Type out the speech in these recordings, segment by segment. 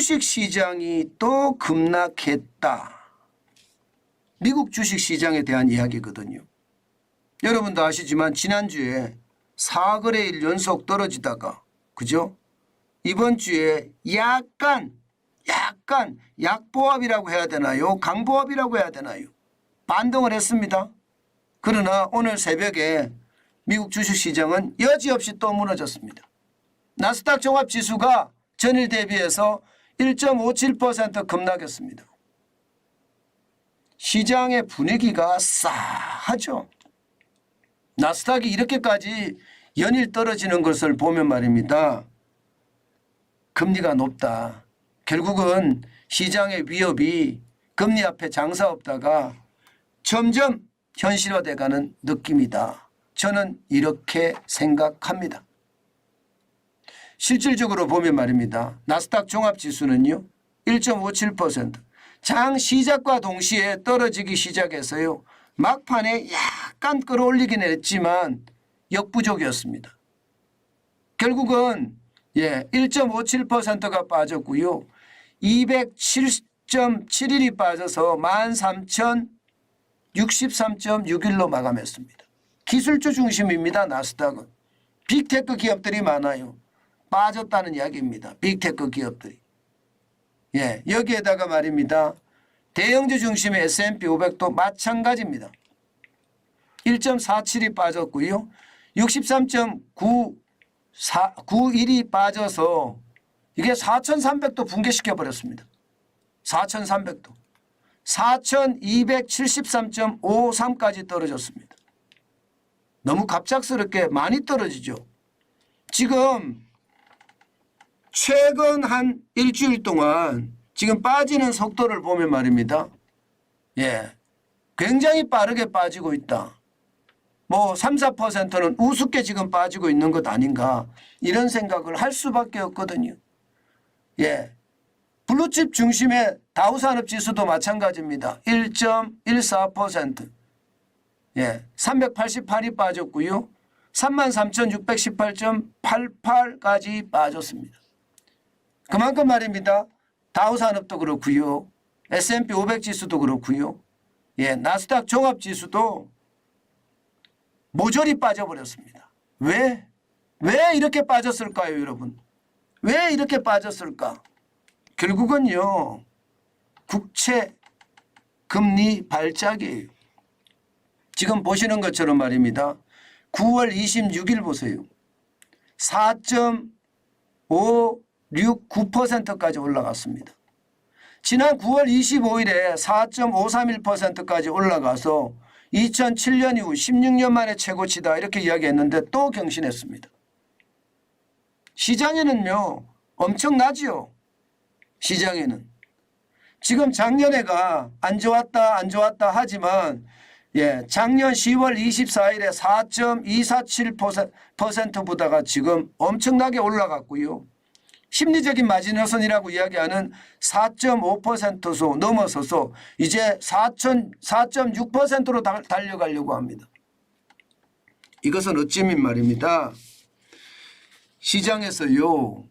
주식시장이 또 급락했다. 미국 주식시장에 대한 이야기거든요. 여러분도 아시지만 지난주에 4거래일 연속 떨어지다가 그죠? 이번 주에 약간 약보합이라고 해야 되나요? 강보합이라고 해야 되나요? 반등을 했습니다. 그러나 오늘 새벽에 미국 주식시장은 여지없이 또 무너졌습니다. 나스닥 종합지수가 전일 대비해서 1.57% 급락했습니다. 시장의 분위기가 싸하죠. 나스닥이 이렇게까지 연일 떨어지는 것을 보면 말입니다. 금리가 높다. 결국은 시장의 위협이 금리 앞에 장사 없다가 점점 현실화돼가는 느낌이다. 저는 이렇게 생각합니다. 실질적으로 보면 말입니다. 나스닥 종합지수는요. 1.57% 장 시작과 동시에 떨어지기 시작해서요. 막판에 약간 끌어올리긴 했지만 역부족이었습니다. 결국은 1.57%가 빠졌고요. 207.71이 빠져서 13,063.61로 마감했습니다. 기술주 중심입니다. 나스닥은. 빅테크 기업들이 많아요. 빠졌다는 이야기입니다. 빅테크 기업들이. 여기에다가 말입니다. 대형주 중심의 S&P 500도 마찬가지입니다. 1.47이 빠졌고요. 63.91이 빠져서 이게 4,300도 붕괴시켜 버렸습니다. 4,300도. 4,273.53까지 떨어졌습니다. 너무 갑작스럽게 많이 떨어지죠. 지금 최근 한 일주일 동안 지금 빠지는 속도를 보면 말입니다. 굉장히 빠르게 빠지고 있다. 뭐 3, 4%는 우습게 지금 빠지고 있는 것 아닌가 이런 생각을 할 수밖에 없거든요. 블루칩 중심의 다우산업지수도 마찬가지입니다. 1.14%. 388이 빠졌고요. 33,618.88까지 빠졌습니다. 그만큼 말입니다. 다우산업도 그렇고요. S&P 500 지수도 그렇고요. 나스닥 종합지수도 모조리 빠져버렸습니다. 왜 이렇게 빠졌을까요, 여러분? 왜 이렇게 빠졌을까? 결국은요. 국채 금리 발작이에요. 지금 보시는 것처럼 말입니다. 9월 26일 보세요. 4.569%까지 올라갔습니다. 지난 9월 25일에 4.531%까지 올라가서 2007년 이후 16년 만에 최고치다 이렇게 이야기했는데 또 경신했습니다. 시장에는요. 엄청나지요. 시장에는. 지금 작년에가 안 좋았다 하지만 작년 10월 24일에 4.247%보다가 지금 엄청나게 올라갔고요. 심리적인 마지노선이라고 이야기하는 4.5%소 넘어서서 이제 4.6%로 달려가려고 합니다. 이것은 어찌면 말입니다. 시장에서요.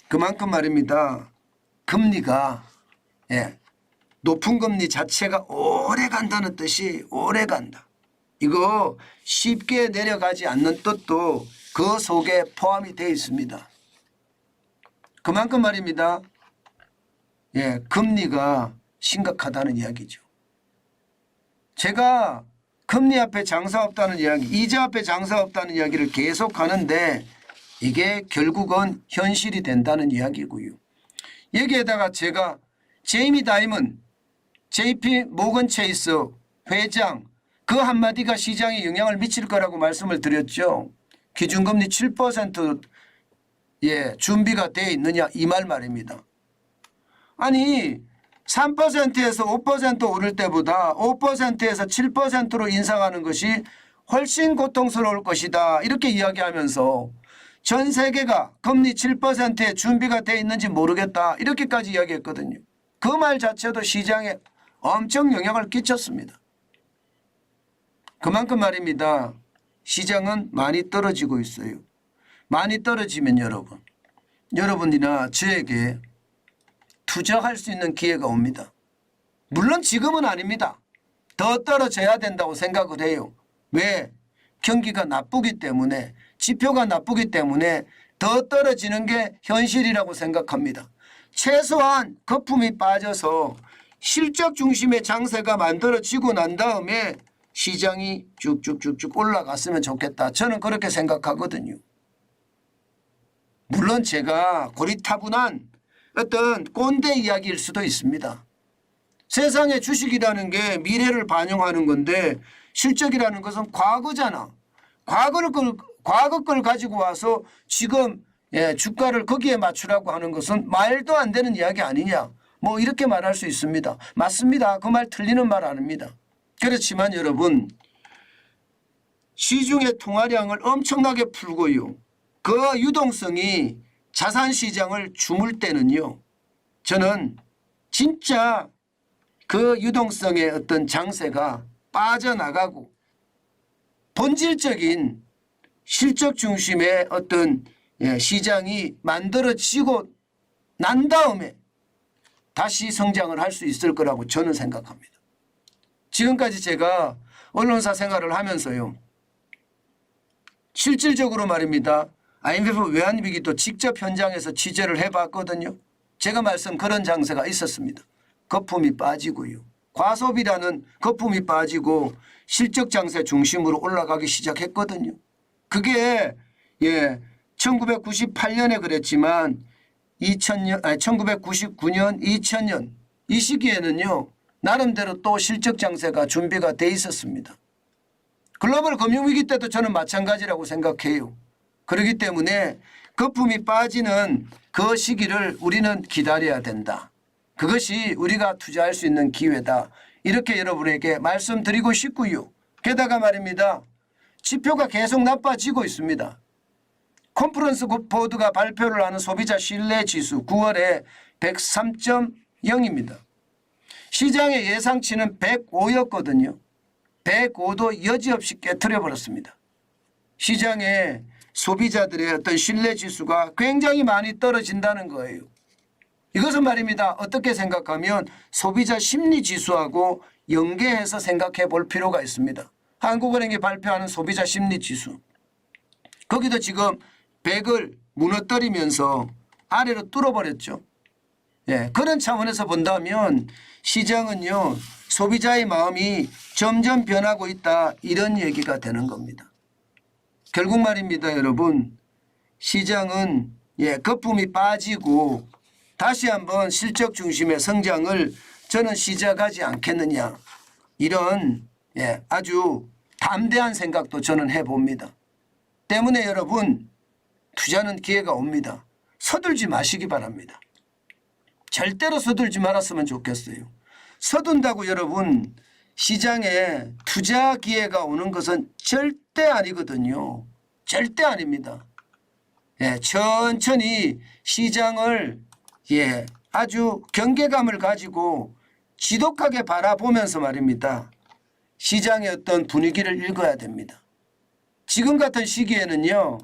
그만큼 말입니다. 금리가 높은 금리 자체가 오래 간다는 뜻이 오래 간다. 이거 쉽게 내려가지 않는 뜻도 그 속에 포함이 되어 있습니다. 그만큼 말입니다. 금리가 심각하다는 이야기죠. 제가 금리 앞에 장사 없다는 이야기, 이자 앞에 장사 없다는 이야기를 계속 하는데 이게 결국은 현실이 된다는 이야기고요. 여기에다가 제가 제이미 다이먼 JP 모건 체이스 회장 그 한마디가 시장에 영향을 미칠 거라고 말씀을 드렸죠. 기준금리 7% 준비가 되어 있느냐 이 말입니다. 아니 3%에서 5% 오를 때보다 5%에서 7%로 인상하는 것이 훨씬 고통스러울 것이다 이렇게 이야기하면서 전 세계가 금리 7%에 준비가 되어 있는지 모르겠다 이렇게까지 이야기했거든요. 그 말 자체도 시장에 엄청 영향을 끼쳤습니다. 그만큼 말입니다. 시장은 많이 떨어지고 있어요. 많이 떨어지면 여러분이나 저에게 투자할 수 있는 기회가 옵니다. 물론 지금은 아닙니다. 더 떨어져야 된다고 생각을 해요. 왜? 경기가 나쁘기 때문에, 지표가 나쁘기 때문에 더 떨어지는 게 현실이라고 생각합니다. 최소한 거품이 빠져서 실적 중심의 장세가 만들어지고 난 다음에 시장이 쭉쭉쭉쭉 올라갔으면 좋겠다. 저는 그렇게 생각하거든요. 물론 제가 고리타분한 어떤 꼰대 이야기일 수도 있습니다. 세상에 주식이라는 게 미래를 반영하는 건데 실적이라는 것은 과거잖아. 과거 걸 가지고 와서 지금 주가를 거기에 맞추라고 하는 것은 말도 안 되는 이야기 아니냐. 뭐 이렇게 말할 수 있습니다. 맞습니다. 그 말 틀리는 말 아닙니다. 그렇지만 여러분, 시중의 통화량을 엄청나게 풀고요. 그 유동성이 자산시장을 주물 때는요. 저는 진짜 그 유동성의 어떤 장세가 빠져나가고 본질적인 실적 중심의 어떤 시장이 만들어지고 난 다음에 다시 성장을 할 수 있을 거라고 저는 생각합니다. 지금까지 제가 언론사 생활을 하면서요. 실질적으로 말입니다. IMF 외환위기도 직접 현장에서 취재를 해봤거든요. 제가 말씀 그런 장세가 있었습니다. 거품이 빠지고요. 과소비라는 거품이 빠지고 실적 장세 중심으로 올라가기 시작했거든요. 그게 1998년에 그랬지만 1999년, 2000년 이 시기에는요. 나름대로 또 실적 장세가 준비가 돼 있었습니다. 글로벌 금융위기 때도 저는 마찬가지라고 생각해요. 그렇기 때문에 거품이 빠지는 그 시기를 우리는 기다려야 된다. 그것이 우리가 투자할 수 있는 기회다. 이렇게 여러분에게 말씀드리고 싶고요. 게다가 말입니다. 지표가 계속 나빠지고 있습니다. 컨퍼런스 보드가 발표를 하는 소비자 신뢰지수 9월에 103.0입니다. 시장의 예상치는 105였거든요. 105도 여지없이 깨트려 버렸습니다. 시장의 소비자들의 어떤 신뢰지수가 굉장히 많이 떨어진다는 거예요. 이것은 말입니다. 어떻게 생각하면 소비자 심리지수하고 연계해서 생각해 볼 필요가 있습니다. 한국은행이 발표하는 소비자 심리지수. 거기도 지금 100을 무너뜨리면서 아래로 뚫어버렸죠. 그런 차원에서 본다면 시장은요. 소비자의 마음이 점점 변하고 있다. 이런 얘기가 되는 겁니다. 결국 말입니다. 여러분. 시장은 거품이 빠지고 다시 한번 실적 중심의 성장을 저는 시작하지 않겠느냐. 이런 아주 담대한 생각도 저는 해봅니다. 때문에 여러분 투자는 기회가 옵니다. 서둘지 마시기 바랍니다. 절대로 서둘지 말았으면 좋겠어요. 서둔다고 여러분 시장에 투자 기회가 오는 것은 절대 아니거든요. 절대 아닙니다. 천천히 시장을 아주 경계감을 가지고 지독하게 바라보면서 말입니다. 시장의 어떤 분위기를 읽어야 됩니다. 지금 같은 시기에는요.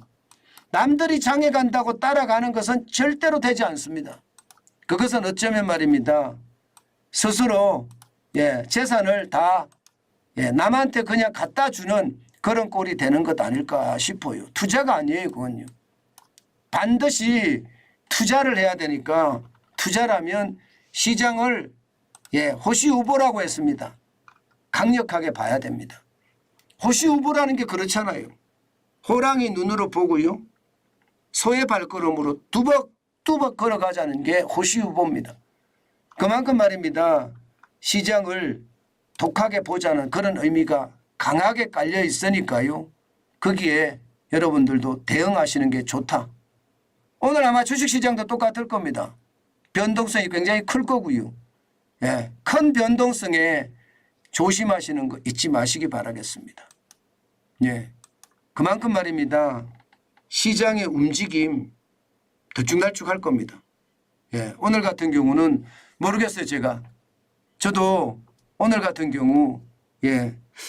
남들이 장에 간다고 따라가는 것은 절대로 되지 않습니다. 그것은 어쩌면 말입니다. 스스로 재산을 다 남한테 그냥 갖다 주는 그런 꼴이 되는 것 아닐까 싶어요. 투자가 아니에요. 그건요. 반드시 투자를 해야 되니까 투자라면 시장을 호시우보라고 했습니다. 강력하게 봐야 됩니다. 호시우보라는 게 그렇잖아요. 호랑이 눈으로 보고요. 소의 발걸음으로 뚜벅뚜벅 걸어가자는 게 호시우보입니다. 그만큼 말입니다. 시장을 독하게 보자는 그런 의미가 강하게 깔려 있으니까요. 거기에 여러분들도 대응하시는 게 좋다. 오늘 아마 주식시장도 똑같을 겁니다. 변동성이 굉장히 클 거고요. 큰 변동성에 조심하시는 거 잊지 마시기 바라겠습니다. 그만큼 말입니다. 시장의 움직임 들쭉날쭉할 겁니다. 오늘 같은 경우는 모르겠어요. 저도 오늘 같은 경우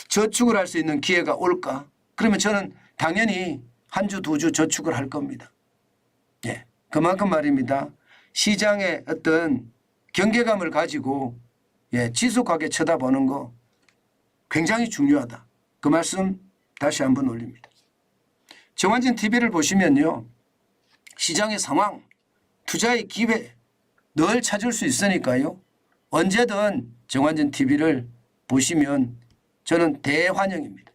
저축을 할 수 있는 기회가 올까? 그러면 저는 당연히 한 주, 두 주 저축을 할 겁니다. 그만큼 말입니다. 시장의 어떤 경계감을 가지고 지속하게 쳐다보는 거 굉장히 중요하다. 그 말씀 다시 한번 올립니다. 정환진 TV를 보시면요. 시장의 상황, 투자의 기회 늘 찾을 수 있으니까요. 언제든 정환진 TV를 보시면 저는 대환영입니다.